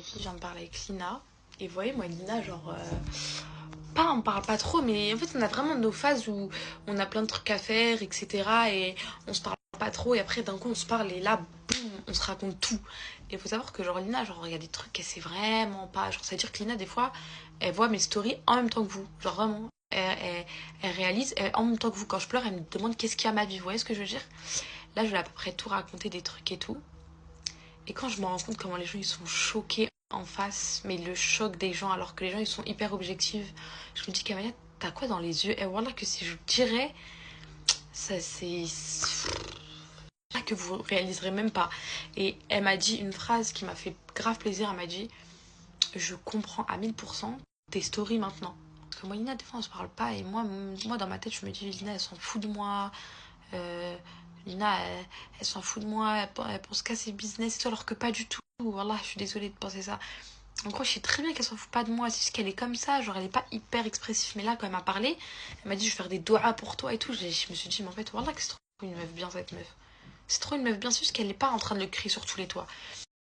Je viens de parler avec Lina. Et vous voyez, moi et Lina, pas, on parle pas trop, mais en fait, on a vraiment nos phases où on a plein de trucs à faire, etc. Et on se parle pas trop. Et après, d'un coup, on se parle. Et là, boum, on se raconte tout. Et il faut savoir que, Lina, il y a des trucs qu'elle sait vraiment pas. C'est-à-dire que Lina, des fois, elle voit mes stories en même temps que vous. Genre, vraiment. Elle réalise en même temps que vous. Quand je pleure, elle me demande qu'est-ce qu'il y a à ma vie. Vous voyez ce que je veux dire? Là, je vais à peu près tout raconter, des trucs et tout. Et quand je me rends compte comment les gens ils sont choqués en face, mais le choc des gens alors que les gens ils sont hyper objectifs, je me dis Kamaya, t'as quoi dans les yeux? Et voilà que si je dirais, ça c'est que vous réaliserez même pas. Et elle m'a dit une phrase qui m'a fait grave plaisir, elle m'a dit je comprends à 1000% tes stories maintenant. Parce que moi, Lina, des fois, on se parle pas. Et moi dans ma tête, je me dis, Lina, elle s'en fout de moi. Euh, Lina, elle s'en fout de moi. Elle pense qu'à ses business et tout, alors que pas du tout. Voilà, je suis désolée de penser ça. En gros, je sais très bien qu'elle s'en fout pas de moi. C'est juste qu'elle est comme ça. Genre, elle est pas hyper expressive. Mais là, quand elle m'a parlé, elle m'a dit, je vais faire des doigts pour toi et tout. Je me suis dit, mais en fait, voilà, que c'est trop une meuf bien, cette meuf. C'est trop une meuf bien, c'est juste qu'elle est pas en train de le crier sur tous les toits.